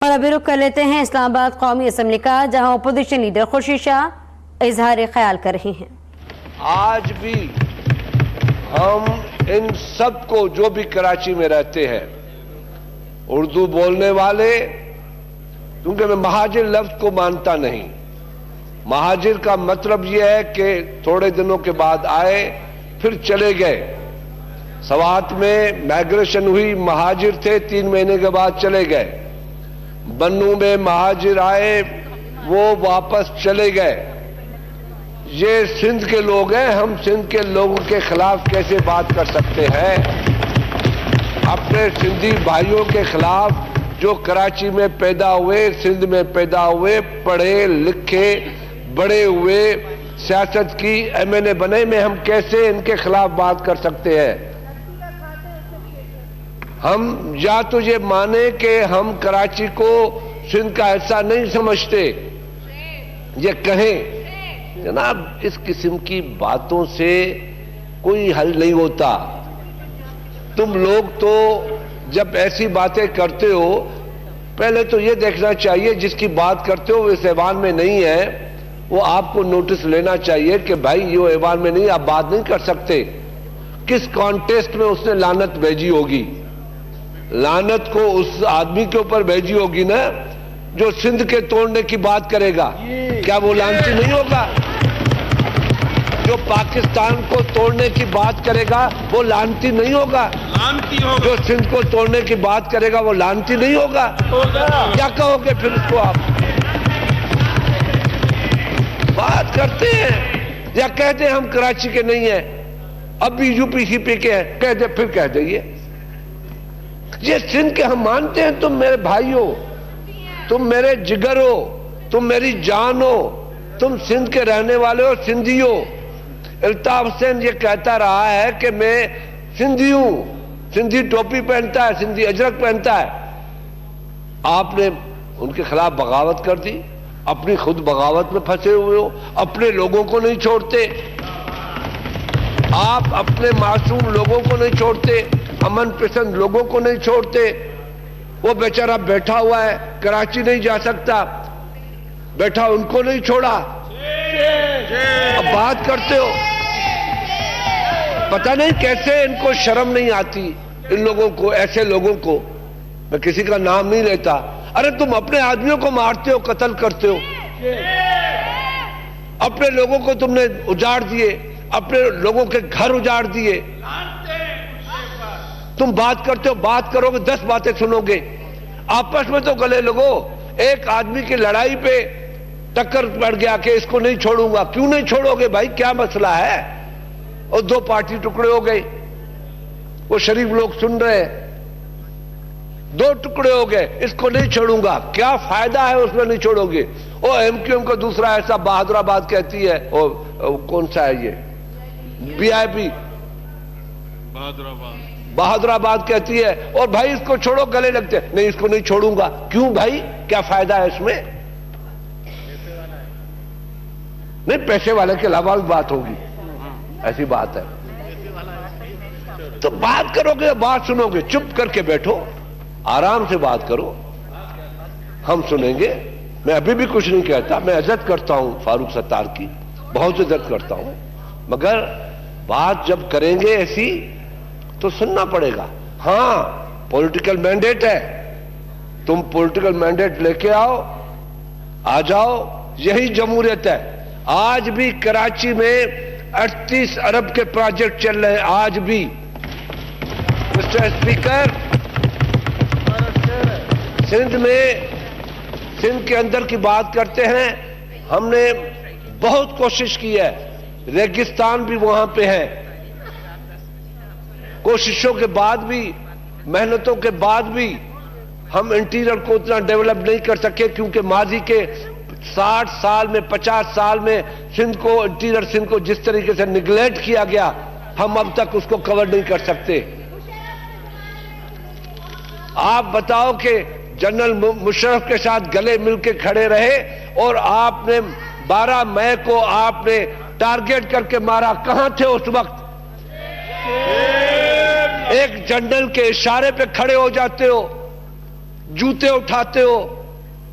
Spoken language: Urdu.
اور ابھی رخ کر لیتے ہیں اسلام آباد قومی اسمبلی کا، جہاں اپوزیشن لیڈر خورشید شاہ اظہار خیال کر رہی ہیں۔ آج بھی ہم ان سب کو جو بھی کراچی میں رہتے ہیں، اردو بولنے والے، کیونکہ میں مہاجر لفظ کو مانتا نہیں۔ مہاجر کا مطلب یہ ہے کہ تھوڑے دنوں کے بعد آئے پھر چلے گئے۔ سوات میں مائگریشن ہوئی، مہاجر تھے، 3 مہینے کے بعد چلے گئے۔ بنو میں مہاجر آئے، وہ واپس چلے گئے۔ یہ سندھ کے لوگ ہیں، ہم سندھ کے لوگوں کے خلاف کیسے بات کر سکتے ہیں؟ اپنے سندھی بھائیوں کے خلاف جو کراچی میں پیدا ہوئے، سندھ میں پیدا ہوئے، پڑھے لکھے بڑے ہوئے، سیاست کی MLA بنے، میں ہم کیسے ان کے خلاف بات کر سکتے ہیں؟ ہم یا تو یہ مانیں کہ ہم کراچی کو سندھ کا حصہ نہیں سمجھتے، یہ کہیں جناب اس قسم کی باتوں سے کوئی حل نہیں ہوتا۔ تم لوگ تو جب ایسی باتیں کرتے ہو، پہلے تو یہ دیکھنا چاہیے جس کی بات کرتے ہو وہ اس ایوان میں نہیں ہے، وہ آپ کو نوٹس لینا چاہیے کہ بھائی یہ ایوان میں نہیں، آپ بات نہیں کر سکتے۔ کس کانٹیسٹ میں اس نے لعنت بھیجی ہوگی؟ لعنت کو اس آدمی کے اوپر بھیجی ہوگی نا جو سندھ کے توڑنے کی بات کرے گا۔ کیا وہ لعنتی نہیں ہوگا؟ جو پاکستان کو توڑنے کی بات کرے گا وہ لعنتی نہیں ہوگا؟ جو سندھ کو توڑنے کی بات کرے گا وہ لعنتی نہیں ہوگا؟ کیا کہو گے پھر اس کو؟ آپ بات کرتے ہیں یا کہتے ہیں ہم کراچی کے نہیں ہیں، اب بھی UP کے ہیں، کہہ دے پھر کہہ دئیے یہ سندھ کے ہم مانتے ہیں۔ تم میرے بھائی ہو، تم میرے جگر ہو، تم میری جان ہو، تم سندھ کے رہنے والے ہو، سندھی ہو۔ الطاف حسین یہ کہتا رہا ہے کہ میں سندھی ہوں، سندھی ٹوپی پہنتا ہے، سندھی اجرک پہنتا ہے۔ آپ نے ان کے خلاف بغاوت کر دی، اپنی خود بغاوت میں پھنسے ہوئے ہو، اپنے لوگوں کو نہیں چھوڑتے، آپ اپنے معصوم لوگوں کو نہیں چھوڑتے، امن پسند لوگوں کو نہیں چھوڑتے۔ وہ بیچارہ بیٹھا ہوا ہے، کراچی نہیں جا سکتا، بیٹھا ان کو نہیں چھوڑا، اب بات کرتے ہو۔ پتہ نہیں کیسے ان کو شرم نہیں آتی، ان لوگوں کو، ایسے لوگوں کو۔ میں کسی کا نام نہیں لیتا۔ ارے تم اپنے آدمیوں کو مارتے ہو، قتل کرتے ہو، اپنے لوگوں کو تم نے اجاڑ دیے، اپنے لوگوں کے گھر اجاڑ دیے۔ تم بات کرتے ہو، بات کرو گے 10 باتیں سنو گے، آپس میں تو گلے لگو۔ ایک آدمی کی لڑائی پہ ٹکر پڑ گیا کہ اس کو نہیں چھوڑوں گا، کیوں نہیں چھوڑو گے بھائی؟ کیا مسئلہ ہے؟ اور 2 پارٹی ٹکڑے ہو گئے، وہ شریف لوگ سن رہے ہیں، 2 ٹکڑے ہو گئے، اس کو نہیں چھوڑوں گا، کیا فائدہ ہے اس میں نہیں چھوڑو گے؟ وہ MQM کا دوسرا ایسا بہادر آباد کہتی ہے، کون سا ہے یہ BIP بہادر آباد کہتی ہے، اور بھائی اس کو چھوڑو، گلے لگتے ہیں، نہیں اس کو نہیں چھوڑوں گا۔ کیوں بھائی؟ کیا فائدہ ہے اس میں؟ نہیں، پیسے والے کے علاوہ بھی بات ہوگی، ایسی بات ہے۔ تو بات کرو گے، بات سنو گے، چپ کر کے بیٹھو، آرام سے بات کرو، ہم سنیں گے۔ میں ابھی بھی کچھ نہیں کہتا، میں عزت کرتا ہوں فاروق ستار کی، بہت عزت کرتا ہوں، مگر بات جب کریں گے ایسی تو سننا پڑے گا۔ ہاں پولیٹیکل مینڈیٹ ہے، تم پولیٹیکل مینڈیٹ لے کے آؤ، آ جاؤ، یہی جمہوریت ہے۔ آج بھی کراچی میں 38 ارب کے پروجیکٹ چل رہے ہیں، آج بھی۔ مسٹر اسپیکر، سندھ میں، سندھ کے اندر کی بات کرتے ہیں، ہم نے بہت کوشش کی ہے، ریگستان بھی وہاں پہ ہے، کوششوں کے بعد بھی، محنتوں کے بعد بھی ہم انٹیریئر کو اتنا ڈیولپ نہیں کر سکے، کیونکہ ماضی کے 60 سال میں، 50 سال میں سندھ کو، انٹیریئر سندھ کو جس طریقے سے نگلیکٹ کیا گیا، ہم اب تک اس کو کور نہیں کر سکتے۔ آپ بتاؤ کہ جنرل مشرف کے ساتھ گلے مل کے کھڑے رہے، اور آپ نے 12 مئی کو آپ نے ٹارگیٹ کر کے مارا، کہاں تھے اس وقت؟ ایک جنرل کے اشارے پہ کھڑے ہو جاتے ہو، جوتے اٹھاتے ہو،